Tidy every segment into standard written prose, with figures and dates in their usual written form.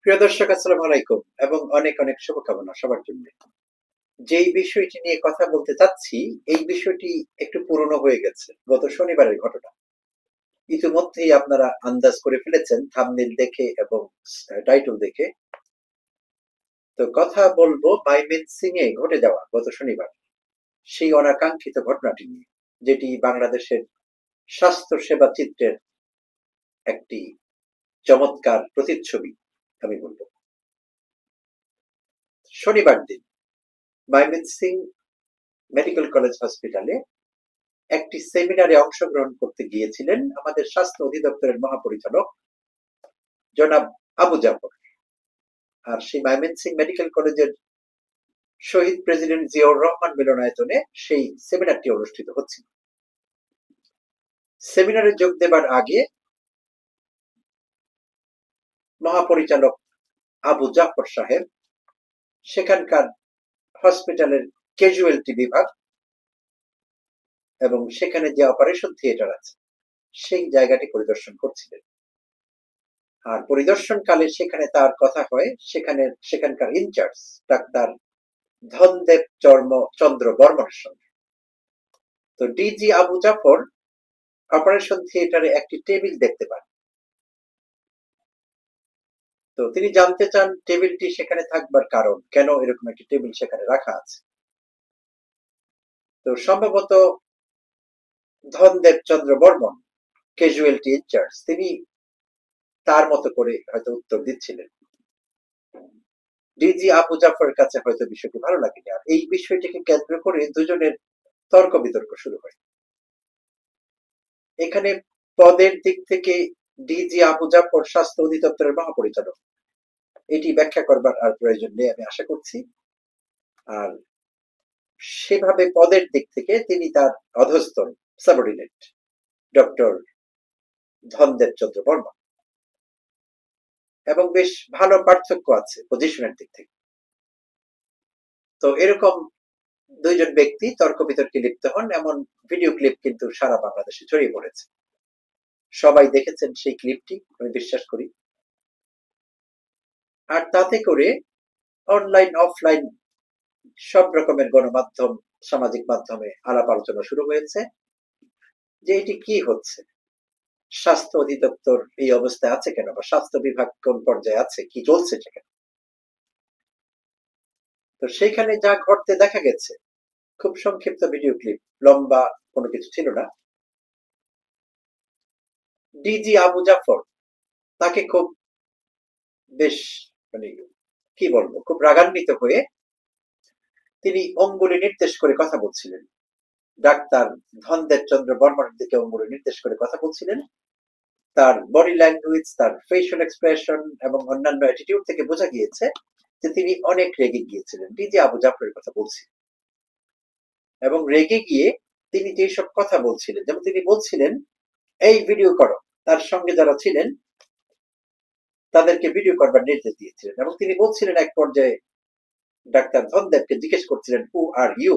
প্রিয় দর্শক, আসসালামু আলাইকুম এবং অনেক অনেক শুভকামনা সবার জন্য। যেই বিষয়টি নিয়ে কথা বলতে চাচ্ছি, এই বিষয়টি একটু পুরনো হয়ে গেছে। গত শনিবারের ঘটনা। ইতিমধ্যেই আপনারা আন্দাজ করে ফেলেছেন থাম্বনেল দেখে এবং টাইটেল দেখে। তো কথা বলবো ময়মনসিং এ ঘটে যাওয়া গত শনিবার সেই অনাকাঙ্ক্ষিত ঘটনাটি নিয়ে, যেটি বাংলাদেশের স্বাস্থ্য সেবা চিত্রের একটি চমৎকার প্রতিচ্ছবি আমি বলবো। শনিবার দিন ময়মনসিং মেডিকেল কলেজ হসপিটালে একটি সেমিনারে অংশগ্রহণ করতে গিয়েছিলেন আমাদের স্বাস্থ্য অধিদপ্তরের মহাপরিচালক জনাব আবু জাফর। আর সেই ময়মনসিং মেডিকেল কলেজের শহীদ প্রেসিডেন্ট জিয়াউর রহমান মিলনায়তনে সেই সেমিনারটি অনুষ্ঠিত হচ্ছিল। সেমিনারে যোগ দেবার আগে মহাপরিচালক আবু জাফর সাহেব সেখানকার হসপিটালের ক্যাজুয়ালিটি বিভাগ এবং সেখানে যে অপারেশন থিয়েটার আছে সেই জায়গাটি পরিদর্শন করছিলেন। আর পরিদর্শনকালে সেখানে তার কথা হয় সেখানকার ইনচার্জ ডাক্তার ধনদেব চন্দ্র বর্মনের সঙ্গে। তো ডিজি আবু জাফর অপারেশন থিয়েটারে একটি টেবিল দেখতে পান। তো তিনি জানতে চান টেবিলটি সেখানে থাকবার কারণ, কেন এরকম একটি টেবিল সেখানে রাখা আছে। তো সম্ভবত ধনদেব চন্দ্র বর্মন, ক্যাজুয়ালিটি ইনচার্জ, তিনি তার মতো করে হয়তো উত্তর দিচ্ছিলেন। ডিজি আবু জাফরের কাছে হয়তো বিষয়টি ভালো লাগেনি, আর এই বিষয়টিকে কেন্দ্র করে দুজনের তর্ক বিতর্ক শুরু হয়। এখানে পদের দিক থেকে ডিজি আবু জাফর স্বাস্থ্য অধিদপ্তরের মহাপরিচালক, এটি ব্যাখ্যা করবার আর প্রয়োজন নেই আমি আশা করছি। আর সেভাবে পদের দিক থেকে তিনি তার অধস্তন সাবঅর্ডিনেট ডক্টর ধনদেব চন্দ্র বর্মা, এবং বেশ ভালো পার্থক্য আছে পজিশনের দিক থেকে। তো এরকম দুইজন ব্যক্তি তর্ক বিতর্কে লিপ্ত হন এমন ভিডিও ক্লিপ কিন্তু সারা বাংলাদেশে ছড়িয়ে পড়েছে। সবাই দেখেছেন সেই ক্লিপটি আমি বিশ্বাস করি। আর তাতে করে অনলাইন অফলাইন সব রকমের গণমাধ্যম, সামাজিক মাধ্যমে আলাপ আলোচনা শুরু হয়েছে যে এটি কি হচ্ছে, স্বাস্থ্য অধিদপ্তর এই অবস্থায় আছে কেন, বা স্বাস্থ্য বিভাগ কোন পর্যায়ে আছে, কি চলছে সেখানে। তো সেইখানে যা ঘটতে দেখা গেছে, খুব সংক্ষিপ্ত ভিডিও ক্লিপ, লম্বা কোনো কিছু ছিল না। ডিজি আবু জাফর তাকে খুব বেশ মানে কি বলবো, খুব রাগান্বিত হয়ে তিনি অঙ্গুলি নির্দেশ করে কথা বলছিলেন। ডাক্তার ধনদেব চন্দ্র বর্মনের দিকে অঙ্গুলি নির্দেশ করে কথা বলছিলেন। তার বডি ল্যাঙ্গুয়েজ, তার ফেশিয়াল এক্সপ্রেশন এবং অন্যান্য অ্যাটিটিউড থেকে বোঝা গিয়েছে যে তিনি অনেক রেগে গিয়েছিলেন। ডিজি আবু জাফরের কথা বলছি। এবং রেগে গিয়ে তিনি যেসব কথা বলছিলেন, যেমন তিনি বলছিলেন এই ভিডিও করো, তার সঙ্গে যারা ছিলেন তাদেরকে ভিডিও করবার নির্দেশ দিয়েছিলেন। এবং তিনি বলছিলেন এক পর্যায়ে ডাক্তার ধনদেবকে জিজ্ঞেস করছিলেন হু আর ইউ,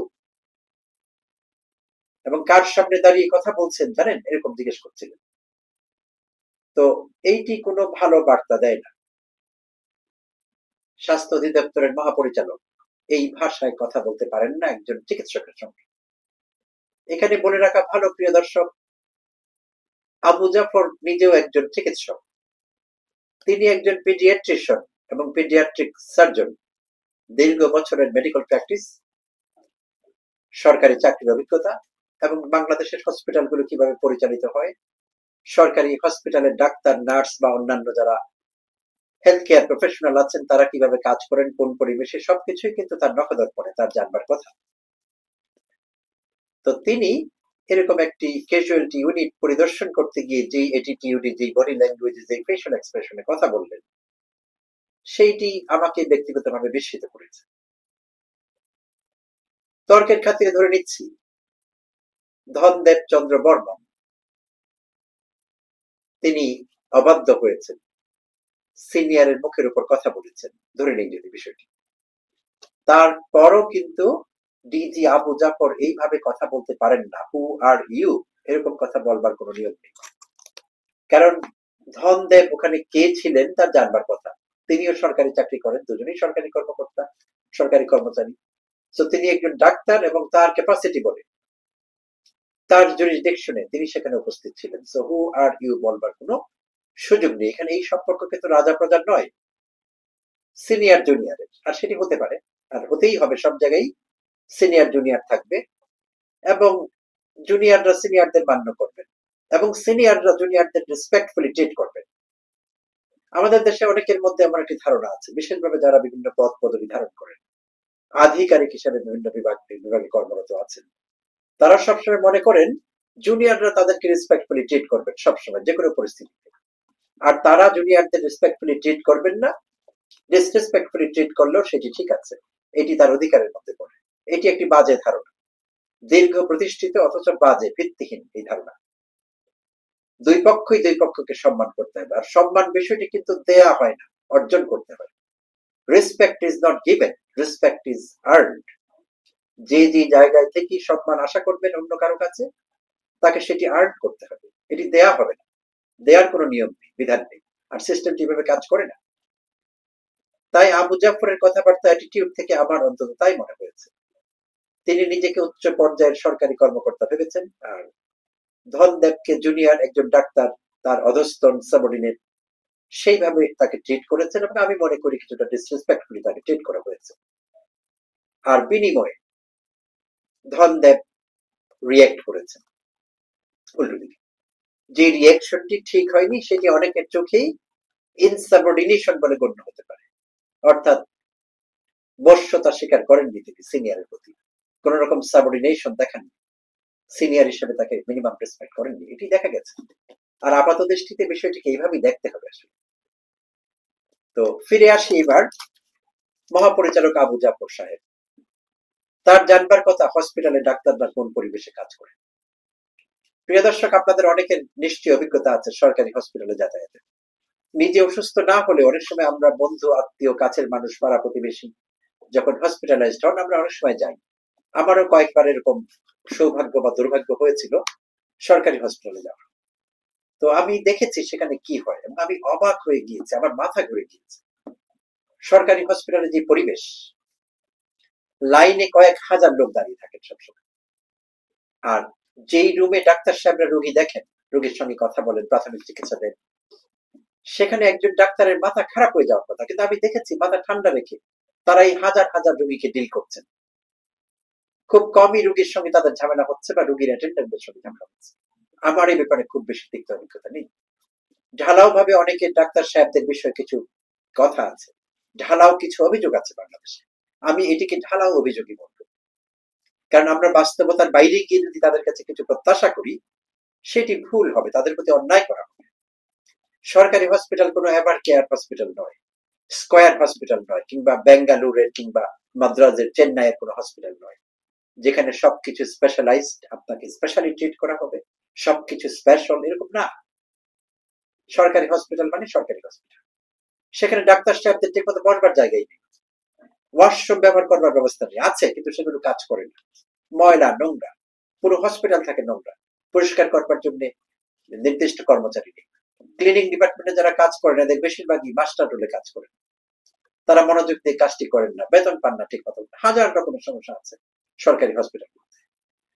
এবং কার সামনে দাঁড়িয়ে কথা বলছেন জানেন, এরকম জিজ্ঞেস করছিলেন। তো এইটি কোনো ভালো বার্তা দেয় না। স্বাস্থ্য অধিদপ্তরের মহাপরিচালক এই ভাষায় কথা বলতে পারেন না একজন চিকিৎসকের সঙ্গে। এখানে বলে রাখা ভালো প্রিয় দর্শক, আবু জাফর নিজেও একজন চিকিৎসক। তিনি একজন পিডিয়াট্রিশিয়ান এবং পিডিয়াট্রিক সার্জন, দীর্ঘ বছরের মেডিকেল প্র্যাকটিস, সরকারি চাকরির অভিজ্ঞতা, এবং বাংলাদেশের হসপিটালগুলো কিভাবে পরিচালিত হয়, সরকারি হসপিটালের ডাক্তার, নার্স বা অন্যান্য যারা হেলথ কেয়ার প্রফেশনাল আছেন তারা কিভাবে কাজ করেন, কোন পরিবেশে, সবকিছুই কিন্তু তার নখদর পড়ে, তার জানবার কথা। তো তিনি এরকম একটি ক্যাজুয়ালিটি ইউনিট পরিদর্শন করতে গিয়ে যেই অ্যাটিটিউডে, যেই বডি ল্যাঙ্গুয়েজে, যেই ফেশিয়াল এক্সপ্রেশনে কথা বললেন, সেইটি আমাকে ব্যক্তিগতভাবে বিস্মিত করেছে। তর্কের খাতিরে ধরে নিচ্ছি ধনদেব চন্দ্র বর্মন তিনি অবাধ্য হয়েছেন, সিনিয়রের মুখের উপর কথা বলেছেন, ধরে নেই যদি বিষয়টি। তারপরও কিন্তু ডিজি আবু জাফর এইভাবে কথা বলতে পারেন না, হু আর ইউ এরকম কথা বলবার কোনো নিয়ম নেই। কারণ ধনদেব ওখানে কে ছিলেন তার জানবার কথা। তিনিও সরকারি চাকরি করেন, দুজনেই সরকারি কর্মকর্তা, সরকারি কর্মচারী। তো তিনি একজন ডাক্তার এবং তার ক্যাপাসিটি বলে, তার জুরিসডিকশনে তিনি সেখানে উপস্থিত ছিলেন। সো হু আর ইউ বলবার কোনো সুযোগ নেই এখানে। এই সম্পর্ক কিন্তু রাজা প্রজার নয়, সিনিয়র জুনিয়রের। আর সেটি হতে পারে, আর হতেই হবে, সব জায়গায় সিনিয়র জুনিয়র থাকবে এবং জুনিয়ররা সিনিয়রদের মান্য করবেন এবং সিনিয়ররা জুনিয়রদের রেসপেক্টফুলি ট্রিট করবেন। আমাদের দেশে অনেকের মধ্যে এমন একটি ধারণা আছে, বিশেষভাবে যারা বিভিন্ন পদ পদবি ধারণ করেন, আধিকারিক হিসেবে বিভিন্ন বিভাগে কর্মরত আছেন, তারা সবসময় মনে করেন জুনিয়ররা তাদেরকে রেসপেক্টফুলি ট্রিট করবেন সবসময়, যে কোনো পরিস্থিতিতে। আর তারা জুনিয়রদের রেসপেক্টফুলি ট্রিট করবেন না, ডিসরেসপেক্টফুলি ট্রিট করলেও সেটি ঠিক আছে, এটি তার অধিকারের মধ্যে পড়ে। এটি একটি বাজে ধারণা, দীর্ঘ প্রতিষ্ঠিত অথচ বাজে, ভিত্তিহীন এই ধারণা। দুই পক্ষই দুই পক্ষকে সম্মান করতে হবে, আর সম্মান বিষয়টি কিন্তু দেয়া হয় না, অর্জন করতে হয়। Respect is not given, respect is earned. যে যে জায়গায় থেকে সম্মান আশা করবেন অন্য কারো কাছে, তাকে সেটি আর্ন করতে হবে, এটি দেয়া হবে না। দেওয়ার কোনো নিয়ম নেই, বিধান নেই, আর সিস্টেমটি এভাবে কাজ করে না। তাই আবু জাফরের কথাবার্তা অ্যাটিটিউড থেকে আমার অন্তত তাই মনে হয়েছে। তিনি নিজেকে উচ্চ পর্যায়ের সরকারি কর্মকর্তা ভেবেছেন, আর ধনদেবকে জুনিয়র একজন ডাক্তার, তার অধস্তন সাবঅর্ডিনেট, সেইভাবে তাকে ট্রিট করেছেন এবং আমি মনে করি কিছুটা ডিসরেসপেক্টফুলি তাকে ট্রিট করা হয়েছে। আর বিনিময়ে ধনদেব রিয়েক্ট করেছেন উল্টো দিকে। যে রিয়েকশনটি ঠিক হয়নি সেটি অনেকের চোখেই ইনসাবঅর্ডিনেশন বলে গণ্য হতে পারে, অর্থাৎ বশ্যতা স্বীকার করেননি তিনি সিনিয়রের প্রতি, কোন রকম সাবঅর্ডিনেশন দেখাননি, সিনিয়র হিসেবে তাকে মিনিমাম রেসপেক্ট করেননি, এটি দেখা গেছে। আর আপাত দৃষ্টিতে বিষয়টিকে এইভাবেই দেখতে হবে আসলে। তো ফিরে আসি এবার মহাপরিচালক আবু জাফর সাহেব। তার জানবার কথা হসপিটালে ডাক্তাররা কোন পরিবেশে কাজ করে। প্রিয় দর্শক, আপনাদের অনেকের নিশ্চয়ই অভিজ্ঞতা আছে সরকারি হসপিটালে যাতায়াতের। নিজে অসুস্থ না হলে অনেক সময় আমরা বন্ধু, আত্মীয়, কাছের মানুষ, পাড়া প্রতিবেশী যখন হসপিটালাইজড হন, আমরা অনেক সময় যাই। আমারও কয়েকবার এরকম সৌভাগ্য বা দুর্ভাগ্য হয়েছিল সরকারি হসপিটালে যাওয়া। তো আমি দেখেছি সেখানে কি হয় এবং আমি অবাক হয়ে গিয়েছি, আমার মাথা ঘুরে গিয়েছে। সরকারি হসপিটালে যে পরিবেশ, লাইনে কয়েক হাজার লোক দাঁড়িয়ে থাকেন সবসময়। আর যেই রুমে ডাক্তার সাহেবরা রোগী দেখেন, রোগীর সঙ্গে কথা বলেন, প্রাথমিক চিকিৎসা দেন, সেখানে একজন ডাক্তারের মাথা খারাপ হয়ে যাওয়ার কথা, কিন্তু আমি দেখেছি মাথা ঠান্ডা রেখে তারা এই হাজার হাজার রোগীকে ডিল করছেন। খুব কমই রোগীর সঙ্গে তাদের ঝামেলা হচ্ছে বা রোগীর অ্যাটেন্ডেন্টের সঙ্গে ঝামেলা হচ্ছে। আমার এই ব্যাপারে খুব বেশি তিক্ত অভিজ্ঞতা নেই। ঢালাও ভাবে অনেকে ডাক্তার সাহেবদের বিষয়ে কিছু কথা আছে, ঢালাও কিছু অভিযোগ আছে বাংলাদেশে। আমি এটিকে ঢালাও অভিযোগই বলবো, কারণ আমরা বাস্তবতার বাইরে গিয়ে যদি তাদের কাছে কিছু প্রত্যাশা করি, সেটি ভুল হবে, তাদের প্রতি অন্যায় করা হবে। সরকারি হসপিটাল কোনো এভার কেয়ার হসপিটাল নয়, স্কয়ার হসপিটাল নয়, কিংবা বেঙ্গালুরের কিংবা মাদ্রাজের, চেন্নাইয়ের কোনো হসপিটাল নয়, যেখানে সবকিছু স্পেশালাইজড, আপনাকে স্পেশালি ট্রিট করা হবে, সবকিছু স্পেশাল, এরকম না। সরকারি হসপিটাল মানে সরকারি হসপিটাল, সেখানে ডাক্তার সাহেবদের ঠিক মতো বসবার জায়গায় নেই, ওয়াশরুম ব্যবহার করবার ব্যবস্থা নেই, আছে কিন্তু সেগুলো কাজ করে না, ময়লা নোংরা, পুরো হসপিটাল থাকে নোংরা, পরিষ্কার করবার জন্য নির্দিষ্ট কর্মচারী নেই। ক্লিনিং ডিপার্টমেন্টে যারা কাজ করেন এদের বেশিরভাগই মাস্টার রোলে কাজ করেন, তারা মনোযোগ দিয়ে কাজটি করেন না, বেতন পান না ঠিক মতো, হাজার রকমের সমস্যা আছে সরকারি হসপিটাল।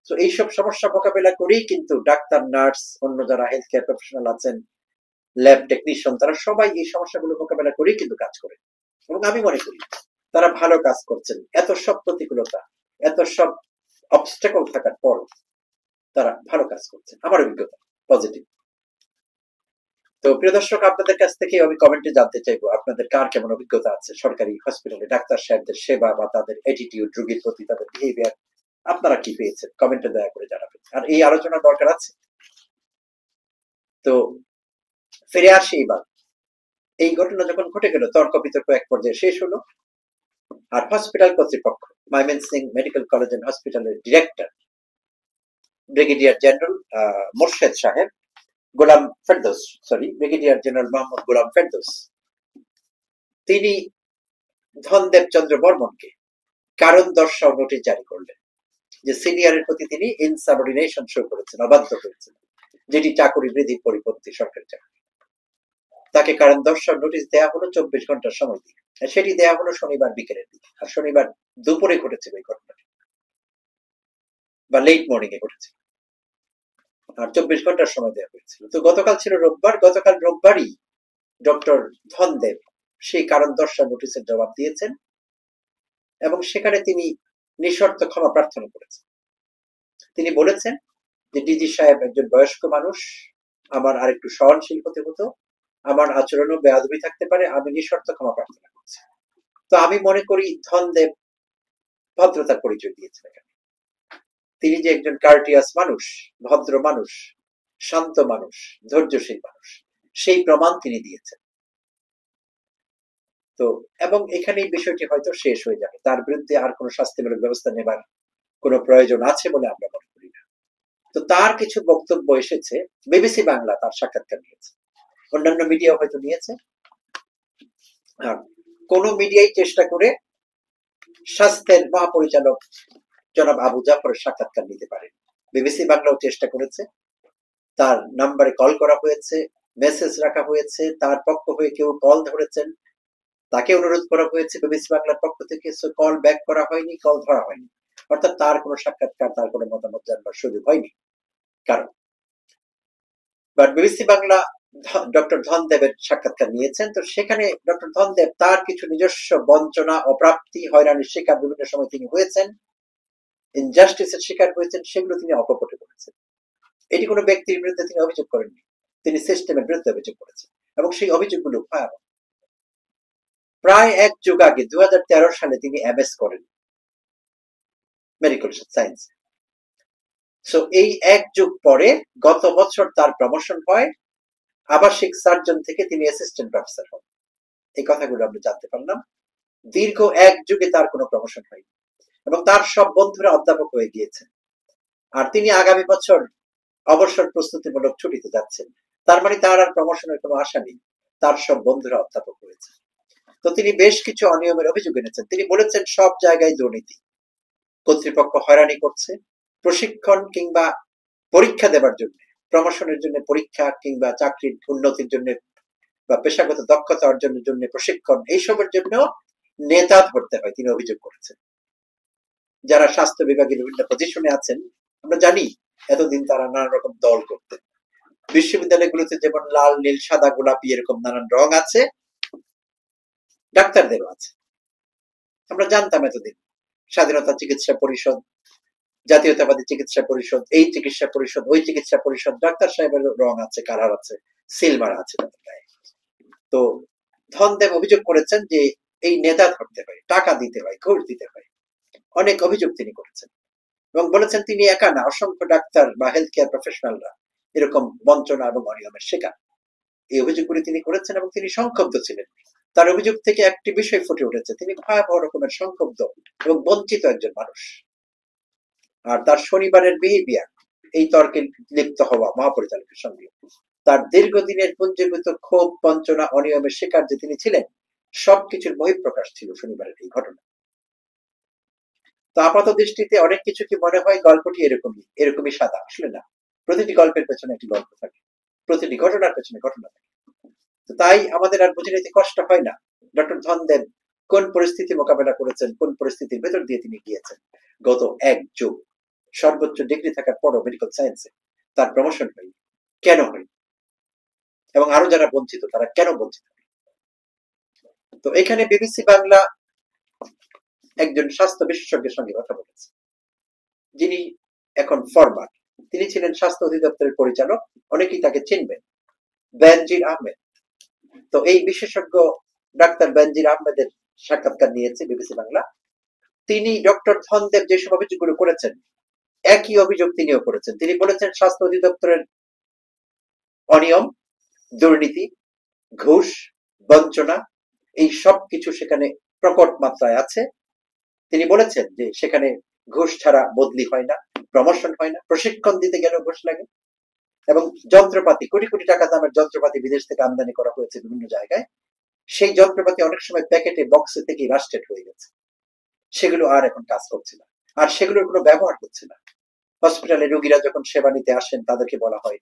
তো এইসব সমস্যা মোকাবেলা করেই কিন্তু ডাক্তার, নার্স, অন্য যারা হেলথ কেয়ার প্রফেশনাল আছেন, ল্যাব টেকনিশিয়ান, তারা সবাই এই সমস্যাগুলো মোকাবেলা করেই কিন্তু কাজ করে এবং আমি মনে করি তারা ভালো কাজ করছেন। এত সব প্রতিকূলতা, এত সব অবস্টাকল থাকার পর তারা ভালো কাজ করছেন, আমার অভিজ্ঞতা পজিটিভ। তো প্রিয় দর্শক, আপনাদের কাছ থেকে আমি কমেন্টে জানতে চাইবো আপনাদের কার কেমন অভিজ্ঞতা আছে সরকারি হসপিটালে ডাক্তার সাহেবদের সেবা বা তাদের অ্যাটিটিউড, রোগীর প্রতি তাদের বিহেভিয়ার, আপনারা কি পেয়েছেন কমেন্টে দয়া করে জানাবেন। আর এই আলোচনা দরকার আছে। তো ফিরে আসি এবার, এই ঘটনা যখন ঘটে গেল, তর্ক বিতর্ক এক পর্যায়ে শেষ হলো, আর হসপিটাল কর্তৃপক্ষ, ময়মনসিংহ মেডিকেল কলেজ এন্ড হসপিটালের ডিরেক্টর ব্রিগেডিয়ার জেনারেল মোর্শেদ সাহেব, গোলাম ফেরদৌস, ব্রিগেডিয়ার জেনারেল মোহাম্মদ গোলাম ফেরদৌস, তিনি ধনদেব চন্দ্র বর্মনকে কারণ দর্শাও নোটিশ জারি করলেন যে সিনিয়রের প্রতি তিনি ইনসাবঅর্ডিনেশন শো করেছেন, অবাধ্য হয়েছেন, যেটি চাকরি বৃদ্ধির পরিপন্থী সরকারি চাকরি। তাকে কারণ দর্শন নোটিশ দেওয়া হলো 24 ঘন্টার সময় দিয়ে। সেটি দেওয়া হলো শনিবার বিকেলের দিকে, আর শনিবার দুপুরে ঘটেছিল এই ঘটনাটি, বা লেট মর্নিং এ ঘটেছিল, আর 24 ঘন্টার সময় দেওয়া হয়েছিল। তো গতকাল ছিল রোববার, গতকাল রোববারই ডক্টর ধনদেব সেই কারণ দর্শন নোটিশের জবাব দিয়েছেন এবং সেখানে তিনি নিঃশর্ত ক্ষমা প্রার্থনা করেছেন। তিনি বলেছেন যে ডিজি সাহেব একজন বয়স্ক মানুষ, আমার আরেকটু সহনশীল হতে হতো, আমার আচরণও বেয়াদবি থাকতে পারে, আমি নিঃশর্ত ক্ষমা প্রার্থনা করছি। তো আমি মনে করি ধনদেব ভদ্রতার পরিচয় দিয়েছেন এখানে। তিনি যে একজন কার্টিয়াস মানুষ, ভদ্র মানুষ, শান্ত মানুষ, ধৈর্যশীল মানুষ, সেই প্রমাণ তিনি দিয়েছেন। তো এবং এখানেই বিষয়টি হয়তো শেষ হয়ে যাবে, তার বিরুদ্ধে আর কোনো শাস্তিমূলক ব্যবস্থা নেবার কোনো প্রয়োজন আছে বলে আমরা মনে করি না। তো তার কিছু বক্তব্য এসেছে, বিবিসি বাংলা তার সাক্ষাৎকার নিয়েছে, অন্যান্য মিডিয়া হয়তো নিয়েছে, আর কোন মিডিয়াই চেষ্টা করে স্বাস্থ্যের মহাপরিচালক জনাব আবু জাফরের সাক্ষাৎকার নিতে পারে। বিবিসি বাংলাও চেষ্টা করেছে, তার নাম্বারে কল করা হয়েছে, মেসেজ রাখা হয়েছে, তার পক্ষ হয়ে কেউ কল ধরেছেন, তাকে অনুরোধ করা হয়েছে বিবিসি বাংলার পক্ষ থেকে, কল ব্যাক করা হয়নি, কল ধরা হয়নি, অর্থাৎ তার কোনো সাক্ষাৎকার, তার কোনো মতামত জানবার সুযোগ হয়নি কারণ। বাট বিবিসি বাংলা ডক্টর ধনদেবের সাক্ষাৎকার নিয়েছেন, তো সেখানে ডক্টর ধনদেব তার কিছু নিজস্ব বঞ্চনা, অপ্রাপ্তি, হয়রানির শিকার বিভিন্ন সময় তিনি হয়েছেন, ইনজাস্টিসের শিকার হয়েছেন, সেগুলো তিনি অকপটে করেছেন। এটি কোনো ব্যক্তির বিরুদ্ধে তিনি অভিযোগ করেননি, তিনি সিস্টেমের বিরুদ্ধে অভিযোগ করেছেন এবং সেই অভিযোগগুলো ভয়াবহ। প্রায় এক যুগ আগে 2013 সালে তিনি এমএস করেন মেডিকেল সায়েন্স। সো এই এক যুগ পরে গত বছর তার প্রমোশন হয়, আবাসিক সার্জন থেকে তিনি অ্যাসিস্ট্যান্ট প্রফেসর হন। এই কথাগুলো আমরা জানতে পারলাম। দীর্ঘ এক যুগে তার কোনো প্রমোশন হয়নি এবং তার সব বন্ধুরা অধ্যাপক হয়ে গিয়েছেন, আর তিনি আগামী বছর অবসর প্রস্তুতিমূলক ছুটিতে যাচ্ছেন। তার মানে তার আর প্রমোশনের কোনো আশা নেই, তার সব বন্ধুরা অধ্যাপক হয়েছে। তো তিনি বেশ কিছু অনিয়মের অভিযোগ এনেছেন। তিনি বলেছেন সব জায়গায় দুর্নীতি, কর্তৃপক্ষ হয়রানি করছে, প্রশিক্ষণ কিংবা পরীক্ষা দেবার জন্য, প্রমোশনের জন্য পরীক্ষা কিংবা চাকরির উন্নতির জন্য বা পেশাগত দক্ষতা অর্জনের জন্য প্রশিক্ষণ, এইসবের জন্য নেতা ধরতে হয়, তিনি অভিযোগ করেছেন। যারা স্বাস্থ্য বিভাগে বিভিন্ন পজিশনে আছেন, আমরা জানি এতদিন তারা নানা রকম দল করতেন। বিশ্ববিদ্যালয়গুলোতে যেমন লাল, নীল, সাদা, গোলাপি এরকম নানান রং আছে, ডাক্তারদেরও আছে। আমরা জানতাম এতদিন স্বাধীনতা চিকিৎসা পরিষদ, জাতীয়তাবাদী চিকিৎসা পরিষদ, এই চিকিৎসা পরিষদ, ওই চিকিৎসা পরিষদ, ডাক্তার সাহেবের রং আছে, কালার আছে, সিলভার আছে তাদের গায়ে। তো ধনদেব অভিযোগ করেছেন যে এই নেতা ধরতে হয়, টাকা দিতে হয়, ঘুষ দিতে হয়, অনেক অভিযোগ তিনি করেছেন এবং বলেছেন তিনি একা না, অসংখ্য ডাক্তার বা হেলথ কেয়ার প্রফেশনালরা এরকম বঞ্চনা এবং অনিয়মের শিকার। এই অভিযোগগুলি তিনি করেছেন এবং তিনি সংক্ষুব্ধ ছিলেন। তার অভিযোগ থেকে একটি বিষয় ফুটে উঠেছে, তিনি ভয়াবহ রকমের সংক্ষুব্ধ এবং বঞ্চিত একজন মানুষ। আর তার শনিবারের বিহেভিয়ার, এই তর্কে লিপ্ত হওয়া মহাপরিচালকের সঙ্গে, তার দীর্ঘদিনের পুঞ্জীভূত ক্ষোভ, বঞ্চনা, অনিয়মের শিকার যে তিনি ছিলেন, সবকিছুর বহিঃপ্রকাশ ছিল শনিবারের এই ঘটনা। তো আপাত দৃষ্টিতে অনেক কিছু কি মনে হয় গল্পটি এরকমই সাদা, আসলে না। প্রতিটি গল্পের পেছনে একটি গল্প থাকে, প্রতিটি ঘটনার পেছনে ঘটনা থাকে। তো তাই আমাদের আর বুঝে নিতে কষ্ট হয় না ডক্টর ধনদেব কোন পরিস্থিতি মোকাবেলা করেছেন, কোন পরিস্থিতির ভেতর দিয়ে তিনি গিয়েছেন। গত এক যুগ সর্বোচ্চ ডিগ্রি থাকার পরও মেডিকেল সায়েন্সে তার প্রমোশন হয়নি, কেন হয়নি, এবং আরো যারা বঞ্চিত তারা কেন বঞ্চিত। তো এখানে বিবিসি বাংলা একজন স্বাস্থ্য বিশেষজ্ঞের সঙ্গে কথা বলেছে, যিনি এখন ফরমার, তিনি ছিলেন স্বাস্থ্য অধিদপ্তরের পরিচালক, অনেকেই তাকে চিনবেন, বেনজির আহমেদ। তো এই বিশেষজ্ঞ ডাক্তার বেনজির আহমেদের সাক্ষাৎকার নিয়েছে বিবিসি বাংলা। তিনি ডক্টর ধনদেব যেসব অভিযোগগুলো করেছেন, একই অভিযোগ তিনিও করেছেন। তিনি বলেছেন স্বাস্থ্য অধিদপ্তরের অনিয়ম, দুর্নীতি, ঘুষ, বঞ্চনা, এই সব কিছু সেখানে প্রকট মাত্রায় আছে। তিনি বলেছেন যে সেখানে ঘুষ ছাড়া বদলি হয় না, প্রমোশন হয় না, প্রশিক্ষণ দিতে গেলেও ঘুষ লাগে, এবং যন্ত্রপাতি, কোটি কোটি টাকা দামের যন্ত্রপাতি বিদেশ থেকে আমদানি করা হয়েছে বিভিন্ন জায়গায়, সেই যন্ত্রপাতি অনেক সময় প্যাকেটে, বক্সে থেকে রাস্টেড হয়ে গেছে, সেগুলো আর এখন কাজ করছে না, আর সেগুলোর কোনো ব্যবহার হচ্ছে না। হসপিটালে রোগীরা যখন সেবা নিতে আসেন তাদেরকে বলা হয়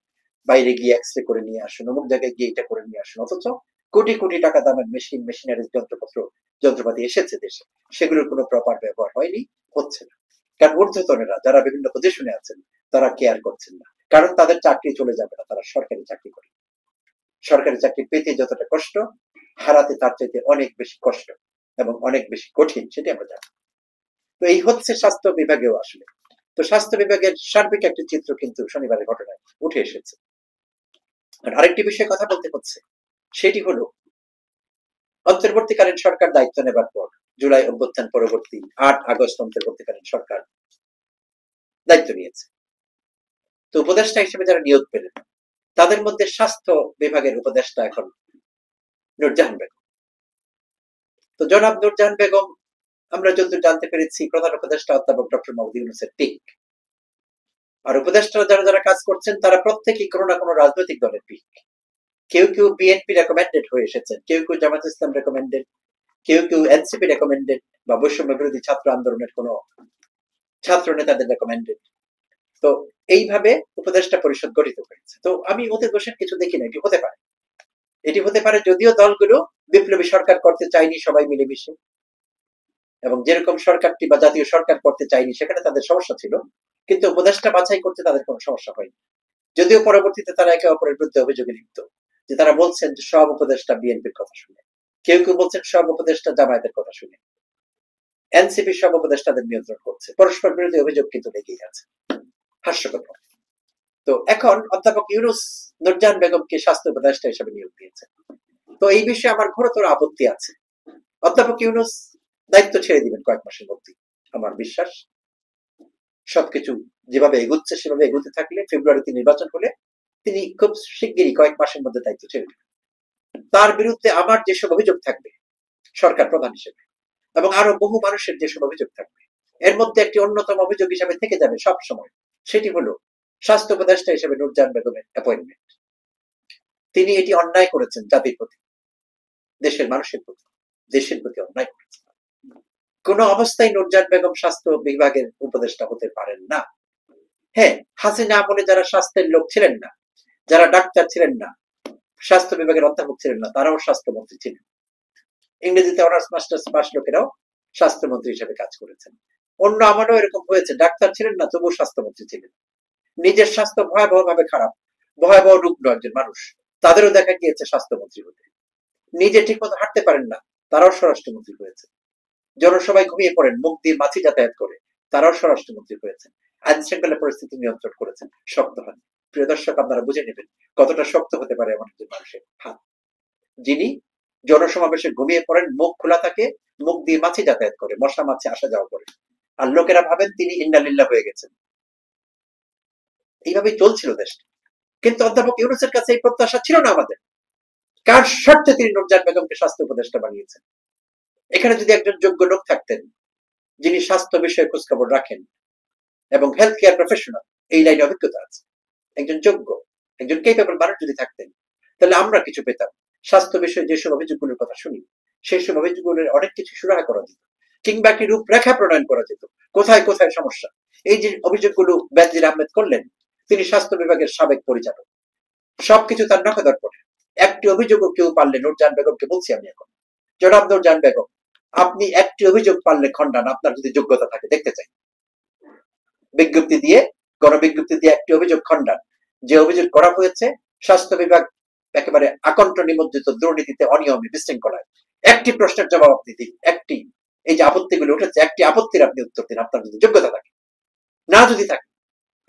বাইরে গিয়ে এক্সরে করে নিয়ে আসুন, অমুক জায়গায় গিয়ে এটা করে নিয়ে আসুন, অথচ কোটি কোটি টাকা দামের মেশিনারি যন্ত্রপাতি এসেছে দেশে, সেগুলোর কোনো প্রপার ব্যবহার হয়নি, হচ্ছে না। কারণ ঊর্ধ্বতনেরা যারা বিভিন্ন পজিশনে আছেন তারা কেয়ার করছেন না, কারণ তাদের চাকরি চলে যাবে না, তারা সরকারি চাকরি করে। সরকারি চাকরি পেতে যতটা কষ্ট, হারাতে তার চাইতে অনেক বেশি কষ্ট এবং অনেক বেশি কঠিন, সেটি আমরা জানি। তো এই হচ্ছে স্বাস্থ্য বিভাগেও আসলে। তো স্বাস্থ্য বিভাগের সার্বিক একটি চিত্র কিন্তু শনিবারের ঘটনায় উঠে এসেছে। আর আরেকটি বিষয়ে কথা বলতে হচ্ছে, সেটি হলো অন্তর্বর্তীকালীন সরকার দায়িত্ব নেবার পর, জুলাই অভ্যুত্থান পরবর্তী 8 আগস্ট অন্তর্বর্তীকালীন সরকার দায়িত্ব নিয়েছে। তো উপদেষ্টা হিসেবে যারা নিয়োগ পেলেন, তাদের মধ্যে স্বাস্থ্য বিভাগের উপদেষ্টা এখন নূরজাহান বেগম। তো জনাব নূরজাহান বেগম, আমরা যতদূর জানতে পেরেছি, প্রধান উপদেষ্টা অধ্যাপক ডক্টর মোহাম্মদ ইউনূসের পিক। আর উপদেষ্টারা যারা যারা কাজ করছেন তারা প্রত্যেকেই কোনো না কোনো রাজনৈতিক দলের পিক। কেউ কেউ বিএনপি রেকমেন্ডেড হয়ে এসেছেন, কেউ কেউ জামাত ইসলাম রেকমেন্ডেড, কেউ কেউ এনসিপি রেকমেন্ডেড বা বৈষম্য বিরোধী ছাত্র আন্দোলনের কোন ছাত্র নেতাদের রেকমেন্ডেড। তো এইভাবে উপদেষ্টা পরিষদ গঠিত হয়েছে। তো আমি ওতে দোষের কিছু দেখি না, এটি হতে পারে। এটি হতে পারে যদিও দলগুলো বিপ্লবী সরকার করতে চায়নি সবাই মিলেমিশে, এবং যেরকম সরকারটি বা জাতীয় সরকার করতে চায়নি সেখানে তাদের সমস্যা ছিল, কিন্তু উপদেষ্টা বাছাই করতে তাদের কোনো সমস্যা হয়নি। যদিও পরবর্তীতে তারা একে অপরের বিরুদ্ধে অভিযোগে লিপ্ত, যে তারা বলছেন যে সব উপদেষ্টা বিএনপির কথা শুনে, কেউ কেউ বলছেন সব উপদেষ্টা জামায়াতের কথা শুনে, এনসিপি সব উপদেষ্টাদের নিয়ন্ত্রণ করছে। পরস্পর বিরোধী অভিযোগ কিন্তু লেগেই আছে, হাস্যকর। তো এখন অধ্যাপক ইউনূস নূরজাহান বেগমকে স্বাস্থ্য উপদেষ্টা হিসেবে নিয়োগ দিয়েছে। তো এই বিষয়ে আমার ঘোরতর আপত্তি আছে। অধ্যাপক ইউনূস দায়িত্ব ছেড়ে দিবেন কয়েক মাসের মধ্যে, আমার বিশ্বাস। সবকিছু যেভাবে এগুচ্ছে সেভাবে এগুতে থাকলে ফেব্রুয়ারিতে নির্বাচন হলে তিনি খুব শিগগিরই কয়েক মাসের মধ্যে দায়িত্ব ছেড়ে দেবেন। তার বিরুদ্ধে আমার যেসব অভিযোগ থাকবে সরকার প্রধান হিসেবে, এবং আরো বহু মানুষের যেসব অভিযোগ থাকবে, এর মধ্যে একটি অন্যতম অভিযোগ হিসাবে থেকে যাবে সব সময়, সেটি হলো স্বাস্থ্য উপদেষ্টা হিসেবে নূরজাহান বেগমের অ্যাপয়েন্টমেন্ট। তিনি এটি অন্যায় করেছেন জাতির প্রতি, দেশের মানুষের প্রতি, দেশের প্রতি অন্যায় করেছেন। কোন অবস্থায় নূরজাহান বেগম স্বাস্থ্য বিভাগের উপদেষ্টা হতে পারেন না। হ্যাঁ, হাসিনা আমলে যারা স্বাস্থ্যের লোক ছিলেন না, যারা ডাক্তার ছিলেন না, স্বাস্থ্য বিভাগের অধ্যাপক ছিলেন না, তারাও স্বাস্থ্যমন্ত্রী ছিলেন। ইংরেজিতে অনার্স মাস্টার্স পাস লোকেরাও স্বাস্থ্যমন্ত্রী হিসেবে কাজ করেছেন। অন্য আমারও এরকম হয়েছে, ডাক্তার ছিলেন না তবুও স্বাস্থ্যমন্ত্রী ছিলেন। নিজের স্বাস্থ্য ভয়াবহ ভাবে খারাপ, ভয়াবহ রুগ্ন একজন মানুষ, তাদেরও দেখা গিয়েছে স্বাস্থ্যমন্ত্রী হতে। নিজে ঠিক মতো হাঁটতে পারেন না, তারাও স্বরাষ্ট্রমন্ত্রী হয়েছে। জনসভায় ঘুমিয়ে পড়েন, মুখ দিয়ে মাছি যাতায়াত করে, তারাও স্বরাষ্ট্রমন্ত্রী হয়েছেন। আইন শৃঙ্খলা পরিস্থিতি নিয়ন্ত্রণ করেছেন, শক্ত হন। প্রিয় দর্শক, আপনারা বুঝে নেবেন কতটা শক্ত হতে পারে এমন একজন মানুষের হাত, যিনি জনসমাবেশে ঘুমিয়ে পড়েন, মুখ খোলা থাকে, মুখ দিয়ে মাছি যাতায়াত করে, মশা মাছি আসা যাওয়া করে, আর লোকেরা ভাবেন তিনি ইন্নালিল্লাহ হয়ে গেছেন। এইভাবেই চলছিল দেশটা। কিন্তু অধ্যাপক ইউনূসের কাছে এই প্রত্যাশা ছিল না আমাদের। কার স্বার্থে তিনি নূরজাহান বেগমকে স্বাস্থ্য উপদেষ্টা বানিয়েছেন? এখানে যদি একজন যোগ্য লোক থাকতেন, যিনি স্বাস্থ্য বিষয়ে খোঁজখবর রাখেন এবং হেলথ কেয়ার প্রফেশনাল, এই লাইনে অভিজ্ঞতা আছে, একজন যোগ্য, একজন কেপেবল মানুষ যদি থাকতেন, তাহলে আমরা কিছু পেতাম। স্বাস্থ্য বিষয়ে যেসব অভিযোগগুলোর কথা শুনি, সেই সব অভিযোগগুলোর অনেক কিছু সুরাহা করা যেত, কিংবা একটি রূপরেখা প্রণয়ন করা যেত, কোথায় কোথায় সমস্যা। এই যে অভিযোগগুলো বেনজির আহমেদ করলেন, তিনি স্বাস্থ্য বিভাগের সাবেক পরিচালক, সবকিছু তার নখদর্পণে। একটি অভিযোগও কেউ পারলে, নূরজাহান বেগমকে বলছি আমি এখন, জনাব নূরজাহান বেগম, আপনি একটি অভিযোগ পারলে খণ্ডান, আপনার যদি যোগ্যতা থাকে, দেখতে চাই। বিজ্ঞপ্তি দিয়ে, গণবিজ্ঞপ্তি দিয়ে একটি অভিযোগ খণ্ডান, যে অভিযোগ করা হয়েছে স্বাস্থ্য বিভাগ একেবারে আকণ্ঠ নিমজ্জিত দুর্নীতিতে, অনিয়মে, বিশৃঙ্খলায়। একটি প্রশ্নের জবাব আপনি দিন, একটি, এই যে আপত্তিগুলো উঠেছে, একটি আপত্তির আপনি উত্তর দিন, আপনার যদি যোগ্যতা থাকে। না যদি থাকে,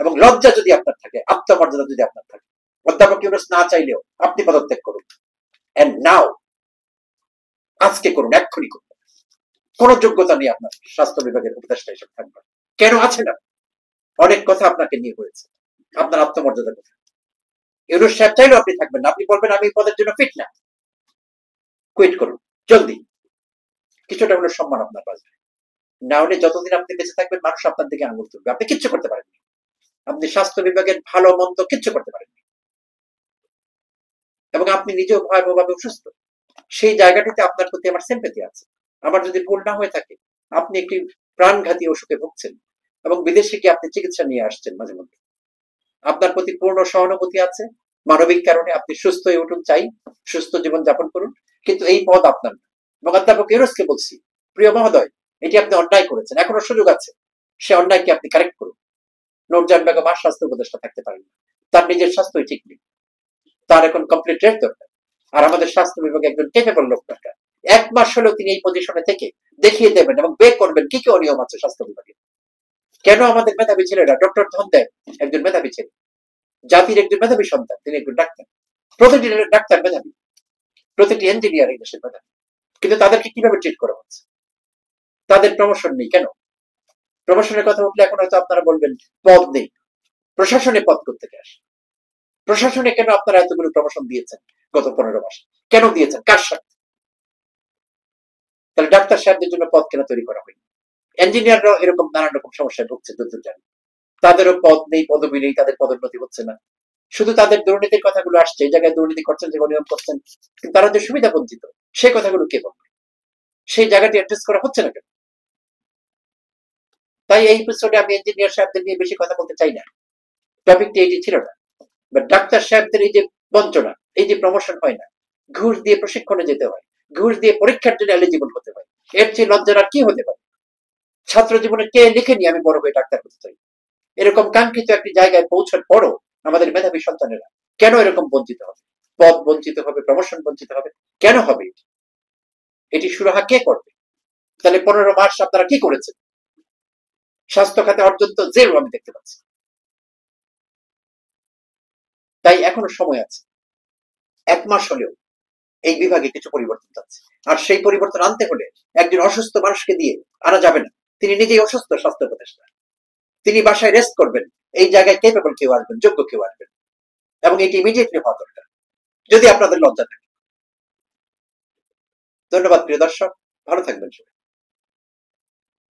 এবং লজ্জা যদি আপনার থাকে, আত্মমর্যাদা যদি আপনার থাকে, অধ্যাপক ইউনূস না চাইলেও আপনি পদত্যাগ করুন, এন্ড নাও, আজকে করুন, এক্ষুনি করুন। কোন যোগ্যতা নেই আপনার স্বাস্থ্য বিভাগের উপদেষ্টা হিসেবে থাকবেন। কেন আছে না? অনেক কথা আপনাকে নিয়ে হয়েছে, আপনার আত্মমর্যাদা কথা। ইউনূস সাহেব চাইলেও আপনি থাকবেন না, আপনি বলবেন আমি পদের জন্য ফিট না, কুইট করুন জলদি, কিছুটা হলো সম্মান আপনার বাঁচবে। না হলে যতদিন আপনি বেঁচে থাকবেন, মানুষ আপনার দিকে আঙুল তুলবে, আপনি কিচ্ছু করতে পারেননি। আপনি স্বাস্থ্য বিভাগের ভালো মন্দ কিচ্ছু করতে পারেননি, এবং আপনি নিজেও ভয়াবহভাবে অসুস্থ। সেই জায়গাটিতে আপনার প্রতি আমার সিম্প্যাথি আছে। আমার যদি ভুল না হয়ে থাকে, আপনি একটি প্রাণঘাতী অসুখে ভুগছেন, এবং বিদেশে গিয়ে আপনি চিকিৎসা নিয়ে আসছেন মাঝে মধ্যে। আপনার প্রতি পূর্ণ সহানুভূতি আছে, মানবিক কারণে আপনি সুস্থ হয়ে উঠুন, চাই সুস্থ জীবন যাপন করুন, কিন্তু এই পদ আপনার না। এবং অধ্যাপক ইউনূসকে বলছি, প্রিয় মহোদয়, এটি আপনি অন্যায় করেছেন, এখনো সুযোগ আছে, সে অন্যায়কে আপনি কারেক্ট করুন। নূরজাহান বেগম আর স্বাস্থ্য উপদেষ্টা থাকতে পারেন না, তার নিজের স্বাস্থ্যই ঠিক নেই, তার এখন কমপ্লিট রেস্ট দরকার। আর আমাদের স্বাস্থ্য বিভাগে একজন কেপেবল লোক দরকার। 1 মাস হলেও তিনি এই পজিশনে থেকে দেখিয়ে দেবেন এবং বের করবেন কি কি অনিয়ম আছে স্বাস্থ্য বিভাগে। কেন আমাদের মেধাবী ছেলেরা, ডক্টর ধনদেব একজন মেধাবী ছেলে, জাতির একজন মেধাবী সন্তান, তিনি একজন ডাক্তার, প্রতিটি ডাক্তার মেধাবী, প্রতিটি ইঞ্জিনিয়ার এই দেশের মেধাবী, কিন্তু তাদেরকে কিভাবে ট্রিট করা হচ্ছে? তাদের প্রমোশন নেই কেন? প্রমোশনের কথা উঠলে এখন হয়তো আপনারা বলবেন পদ নেই, প্রশাসনে পদ করতে আসে। প্রশাসনে কেন আপনারা এতগুলো প্রমোশন দিয়েছেন গত 15 মাসে? কেন দিয়েছেন, কার সাথে? তাহলে ডাক্তার সাহেবদের জন্য পদ কেন তৈরি করা হয়নি? ইঞ্জিনিয়াররাও এরকম নানান রকম সমস্যায় ভুগছে, যতদূর জানি। তাদেরও পদ নেই, পদবি নেই, তাদের পদোন্নতি হচ্ছে না। শুধু তাদের দুর্নীতির কথাগুলো আসছে, এই জায়গায় দুর্নীতি করছেন, যে অনিয়ম করছেন, কিন্তু তারা যে সুবিধা বঞ্চিত, সেই কথাগুলো কে বলবে? সেই জায়গাটি অ্যাড্রেস করা হচ্ছে না কেন? তাই এই এপিসোডে আমি ইঞ্জিনিয়ার সাহেবদের নিয়ে বেশি কথা বলতে চাই না, টপিকটি এটি ছিল না। বাট ডাক্তার সাহেবদের এই যে বঞ্চনা, এই যে প্রমোশন হয় না, ঘুষ দিয়ে প্রশিক্ষণে যেতে হয়, ঘুষ দিয়ে পরীক্ষার জন্য এলিজিবল হতে হয়, এর চেয়ে লজ্জার আর কি হতে পারে? ছাত্র জীবনে কে লিখেনি আমি বড় হয়ে ডাক্তার হতে চাই? এরকম কাঙ্ক্ষিত একটি জায়গায় পৌঁছার পরও আমাদের মেধাবী সন্তানেরা কেন এরকম বঞ্চিত হবে? পদ বঞ্চিত হবে, প্রমোশন বঞ্চিত হবে, কেন হবে? এটি সুরাহা কে করবে? তাহলে 15 মাস আপনারা কি করেছেন? স্বাস্থ্য খাতে অর্জন তো জেরো আমি দেখতে পাচ্ছি। তাই এখনো সময় আছে, 1 মাস হলেও এই বিভাগে কিছু পরিবর্তন চাচ্ছে। আর সেই পরিবর্তন আনতে হলে একজন অসুস্থ মানুষকে দিয়ে আনা যাবে না। তিনি নিজেই অসুস্থ স্বাস্থ্য উপদেষ্টা, তিনি বাসায় রেস্ট করবেন, এই জায়গায় কেপেবল কেউ আসবেন, যোগ্য কেউ আসবেন, এবং এটি ইমিডিয়েটলি হওয়া দরকার, যদি আপনাদের লজ্জা থাকে। ধন্যবাদ প্রিয় দর্শক, ভালো থাকবেন সবাই।